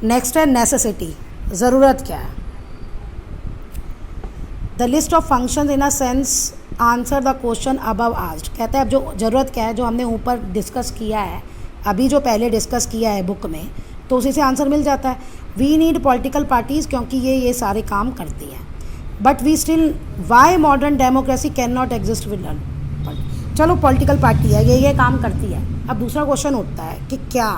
Next है necessity, ज़रूरत क्या है। The list of function in a sense answer the question above asked. कहते हैं अब जो ज़रूरत क्या है, जो हमने ऊपर डिस्कस किया है, अभी जो पहले डिस्कस किया है बुक में, तो उसी से आंसर मिल जाता है। वी नीड पॉलिटिकल पार्टीज़, क्योंकि ये सारे काम करती हैं। But we still why modern democracy can not exist without. चलो पॉलिटिकल पार्टी है, ये काम करती है। अब दूसरा क्वेश्चन उठता है कि क्या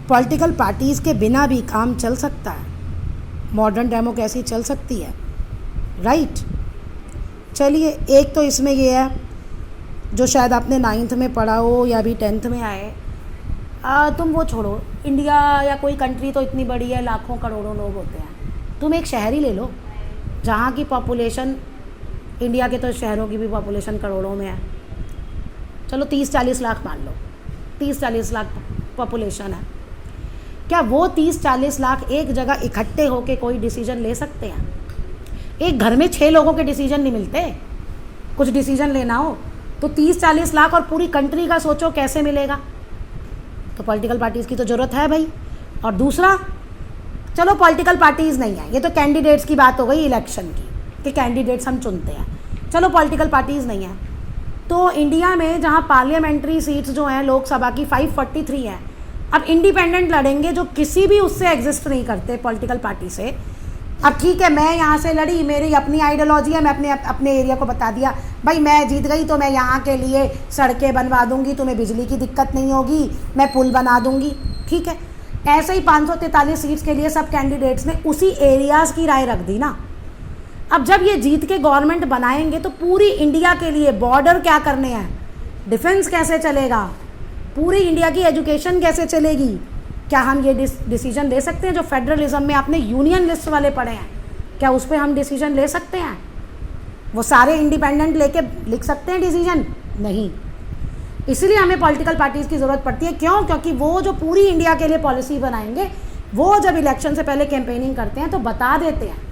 पॉलिटिकल पार्टीज़ के बिना भी काम चल सकता है, मॉडर्न डेमोक्रेसी चल सकती है, राइट। चलिए, एक तो इसमें ये है जो शायद आपने 9th में पढ़ा हो या अभी 10th में आए, तुम वो छोड़ो, इंडिया या कोई कंट्री तो इतनी बड़ी है, लाखों करोड़ों लोग होते हैं। तुम एक शहर ही ले लो जहाँ की पॉपुलेशन, इंडिया के तो शहरों की भी पॉपुलेशन करोड़ों में है, चलो 30-40 लाख मान लो, 30-40 लाख पॉपुलेशन है। क्या वो 30-40 लाख एक जगह इकट्ठे होकर कोई डिसीजन ले सकते हैं? एक घर में 6 लोगों के डिसीजन नहीं मिलते। कुछ डिसीजन लेना हो तो 30-40 लाख और पूरी कंट्री का सोचो कैसे मिलेगा। तो पॉलिटिकल पार्टीज़ की तो ज़रूरत है भाई। और दूसरा, चलो पॉलिटिकल पार्टीज़ नहीं है, ये तो कैंडिडेट्स की बात हो गई इलेक्शन की, कि कैंडिडेट्स हम चुनते हैं। चलो पॉलिटिकल पार्टीज़ नहीं है, तो इंडिया में जहाँ पार्लियामेंट्री सीट्स जो हैं लोकसभा की 543 हैं, अब इंडिपेंडेंट लड़ेंगे जो किसी भी उससे एग्जिस्ट नहीं करते पॉलिटिकल पार्टी से। अब ठीक है, मैं यहाँ से लड़ी, मेरी अपनी आइडियोलॉजी है, मैं अपने एरिया को बता दिया भाई मैं जीत गई तो मैं यहाँ के लिए सड़कें बनवा दूँगी, तुम्हें बिजली की दिक्कत नहीं होगी, मैं पुल बना दूँगी, ठीक है। ऐसे ही 543 सीट्स के लिए सब कैंडिडेट्स ने उसी एरियाज़ की राय रख दी ना। अब जब ये जीत के गवर्नमेंट बनाएंगे तो पूरी इंडिया के लिए बॉर्डर क्या करने हैं, डिफेंस कैसे चलेगा, पूरी इंडिया की एजुकेशन कैसे चलेगी, क्या हम ये डिसीजन ले सकते हैं? जो फेडरलिज्म में आपने यूनियन लिस्ट वाले पढ़े हैं, क्या उस पर हम डिसीजन ले सकते हैं? वो सारे इंडिपेंडेंट लेके लिख सकते हैं डिसीजन? नहीं। इसलिए हमें पॉलिटिकल पार्टीज़ की ज़रूरत पड़ती है। क्यों? क्योंकि वो जो पूरी इंडिया के लिए पॉलिसी बनाएंगे, वो जब इलेक्शन से पहले कैंपेनिंग करते हैं तो बता देते हैं।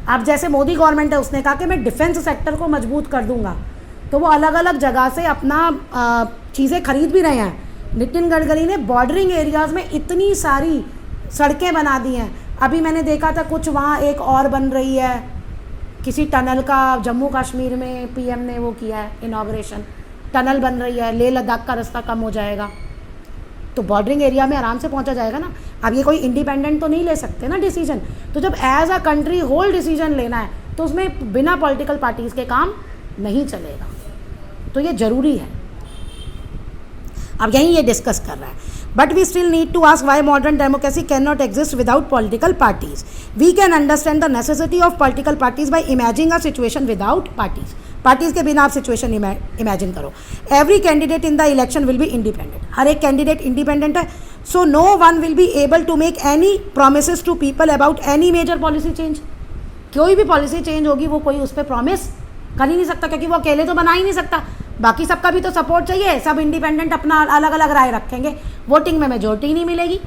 अब जैसे मोदी गवर्नमेंट है, उसने कहा कि मैं डिफेंस सेक्टर को मजबूत कर दूंगा, तो वो अलग अलग जगह से अपना चीज़ें खरीद भी रहे हैं। नितिन गडकरी ने बॉर्डरिंग एरियाज़ में इतनी सारी सड़कें बना दी हैं। अभी मैंने देखा था कुछ वहाँ एक और बन रही है, किसी टनल का, जम्मू कश्मीर में पीएम ने वो किया है इनॉग्रेशन, टनल बन रही है, लेह लद्दाख का रास्ता कम हो जाएगा, तो बॉर्डरिंग एरिया में आराम से पहुंचा जाएगा ना। अब ये कोई इंडिपेंडेंट तो नहीं ले सकते ना डिसीजन, तो जब as a country whole decision लेना है तो उसमें बिना पॉलिटिकल पार्टीज़ के काम नहीं चलेगा, तो ये ज़रूरी है। अब यहीं ये डिस्कस कर रहा है। But we still need to ask why modern democracy can not exist without political parties. We can understand the necessity of political parties by imaging a situation without parties. Parties के बिना आप situation imagine करो। Every candidate in the election will be independent, हर एक candidate independent है। So no one will be able to make any promises to people about any major policy change. कोई भी policy change होगी वो कोई उस पर प्रॉमिस कर ही नहीं सकता, क्योंकि वो अकेले तो बना ही नहीं सकता, बाकी सबका भी तो सपोर्ट चाहिए। सब इंडिपेंडेंट अपना अलग अलग राय रखेंगे, वोटिंग में मेजोरिटी नहीं मिलेगी।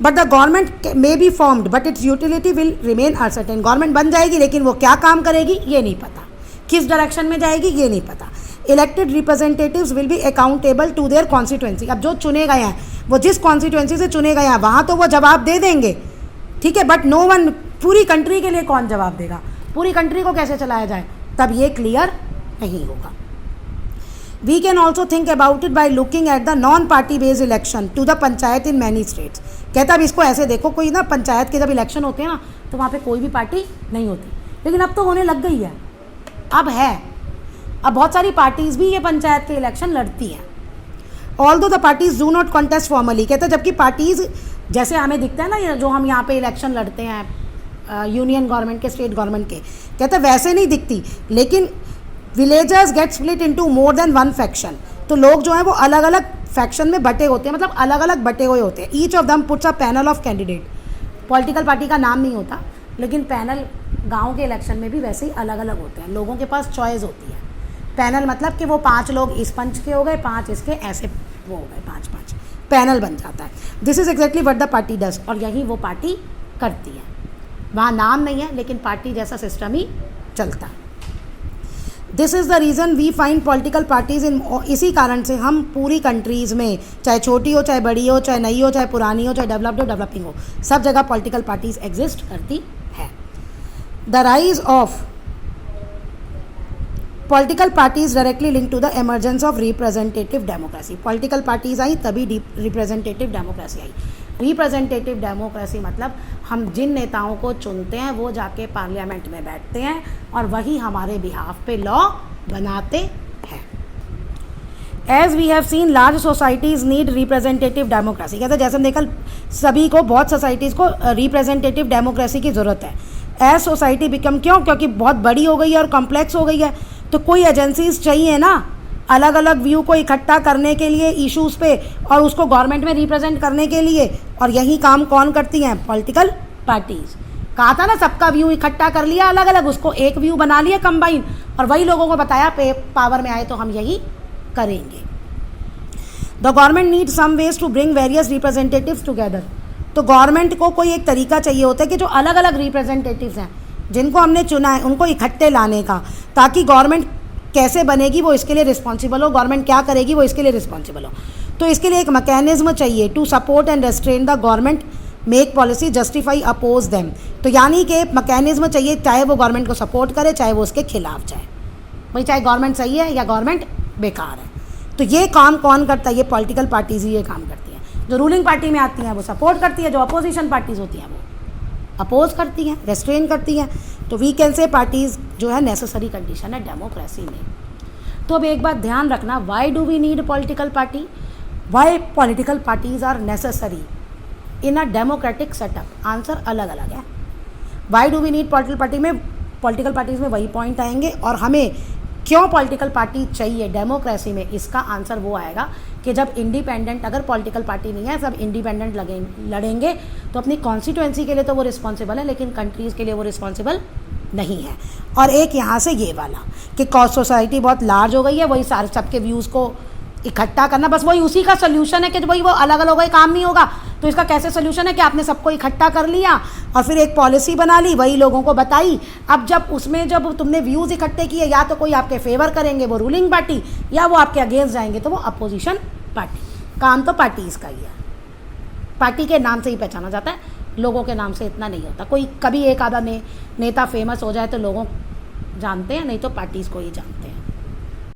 But the government may be formed but it's utility will remain uncertain. Government बन जाएगी लेकिन वो क्या काम करेगी ये नहीं पता, किस डायरेक्शन में जाएगी ये नहीं पता। Elected representatives will be accountable to their constituency. अब जो चुने गए हैं वो जिस कॉन्स्टिट्यूएंसी से चुने गए हैं वहाँ तो वो जवाब दे देंगे, ठीक है, बट नो वन, पूरी कंट्री के लिए कौन जवाब देगा, पूरी कंट्री को कैसे चलाया जाए, तब ये क्लियर नहीं होगा। We can also think about it by looking at the non-party based election to the panchayat in many states। कहता अब इसको ऐसे देखो, कोई ना पंचायत के जब इलेक्शन होते हैं ना तो वहाँ पे कोई भी पार्टी नहीं होती, लेकिन अब तो होने लग गई है, अब है, अब बहुत सारी पार्टीज़ भी ये पंचायत के इलेक्शन लड़ती हैं। Although the parties do not contest formally, कहता जबकि पार्टीज़ जैसे हमें दिखता है ना, जो हम यहाँ पे इलेक्शन लड़ते हैं यूनियन गवर्नमेंट के, स्टेट गवर्नमेंट के, कहता वैसे नहीं दिखती, लेकिन villagers get split into more than one faction. तो लोग जो हैं वो अलग अलग फैक्शन में बटे होते हैं, मतलब अलग अलग बटे हुए होते हैं। Each of them puts a panel of candidate. Political party का नाम नहीं होता, लेकिन पैनल गांव के इलेक्शन में भी वैसे ही अलग अलग होते हैं, लोगों के पास चॉइस होती है। पैनल मतलब कि वो 5 लोग इस पंच के हो गए, 5 इसके, ऐसे वो हो गए 5-5, पैनल बन जाता है। This is exactly what the party does, और यही वो पार्टी करती है। वहाँ नाम नहीं है लेकिन पार्टी जैसा सिस्टम ही चलता है। This is the reason we find political parties in, इसी कारण से हम पूरी कंट्रीज़ में, चाहे छोटी हो, चाहे बड़ी हो, चाहे नई हो, चाहे पुरानी हो, चाहे डेवलप्ड हो, डेवलपिंग हो, सब जगह पॉलिटिकल पार्टीज़ एग्जिस्ट करती है। The rise of political parties directly link to the emergence of representative democracy. Political parties आई तभी रिप्रेजेंटेटिव डेमोक्रेसी आई। रिप्रेजेंटेटिव डेमोक्रेसी मतलब हम जिन नेताओं को चुनते हैं वो जाके पार्लियामेंट में बैठते हैं और वही हमारे बिहाफ पे लॉ बनाते हैं। As we have seen large societies need representative democracy. कहते जैसे हम देखा सभी को, बहुत सोसाइटीज़ को रिप्रेजेंटेटिव डेमोक्रेसी की ज़रूरत है। एज सोसाइटी बिकम, क्यों? क्योंकि बहुत बड़ी हो गई है और कॉम्प्लेक्स हो गई है, तो कोई एजेंसीज चाहिए ना अलग अलग व्यू को इकट्ठा करने के लिए इश्यूज़ पे और उसको गवर्नमेंट में रिप्रेजेंट करने के लिए। और यही काम कौन करती हैं? Political parties. कहा था ना, सबका व्यू इकट्ठा कर लिया अलग अलग, उसको एक व्यू बना लिया कंबाइन, और वही लोगों को बताया पावर में आए तो हम यही करेंगे। The government need some ways to bring various representatives together. तो गवर्नमेंट को कोई एक तरीका चाहिए होता है कि जो अलग अलग रिप्रेजेंटेटिव्स हैं जिनको हमने चुना है उनको इकट्ठे लाने का, ताकि गवर्नमेंट कैसे बनेगी वो इसके लिए रिस्पॉन्सिबल हो, गवर्नमेंट क्या करेगी वो इसके लिए रिस्पॉन्सिबल हो। तो इसके लिए एक मैकेनिज्म चाहिए to support and restrain the government make policy justify oppose them. तो यानी कि मैकेनिज्म चाहिए, चाहे वो गवर्नमेंट को सपोर्ट करे चाहे वो उसके खिलाफ जाए, भाई चाहे गवर्नमेंट सही है या गवर्नमेंट बेकार है। तो ये काम कौन करता है? ये पॉलिटिकल पार्टीज ही ये काम करती हैं। जो रूलिंग पार्टी में आती हैं वो सपोर्ट करती है, जो अपोजिशन पार्टीज़ होती हैं वो अपोज करती हैं, रेस्ट्रेन करती हैं। तो वी कैन से पार्टीज़ जो है नेसेसरी कंडीशन है डेमोक्रेसी में। तो अब एक बात ध्यान रखना, why do we need political party? Why political parties are necessary in a democratic setup? Answer अलग अलग है। Why do we need political party में, पॉलिटिकल पार्टीज़ में वही पॉइंट आएंगे, और हमें क्यों पॉलिटिकल पार्टी चाहिए डेमोक्रेसी में, इसका आंसर वो आएगा कि जब इंडिपेंडेंट, अगर पॉलिटिकल पार्टी नहीं है, सब इंडिपेंडेंट लड़ेंगे तो अपनी कॉन्स्टिट्यूएंसी के लिए तो वो रिस्पॉन्सिबल है, लेकिन कंट्रीज़ के लिए वो रिस्पॉन्सिबल नहीं है। और एक यहाँ से ये वाला कि सोसाइटी बहुत लार्ज हो गई है, वही सारे सबके व्यूज़ को इकट्ठा करना, बस वही उसी का सोल्यूशन है कि भाई वो अलग अलग हो गए, काम नहीं होगा। तो इसका कैसे सोल्यूशन है कि आपने सबको इकट्ठा कर लिया और फिर एक पॉलिसी बना ली, वही लोगों को बताई। अब जब उसमें जब तुमने व्यूज़ इकट्ठे किए, या तो कोई आपके फेवर करेंगे वो रूलिंग पार्टी, या वो आपके अगेंस्ट जाएंगे तो वो अपोजिशन पार्टी। काम तो पार्टीज़ का ही है, पार्टी के नाम से ही पहचाना जाता है, लोगों के नाम से इतना नहीं होता। कोई कभी एक आधा नेता फेमस हो जाए तो लोगों जानते हैं, नहीं तो पार्टीज़ को ही जानते हैं।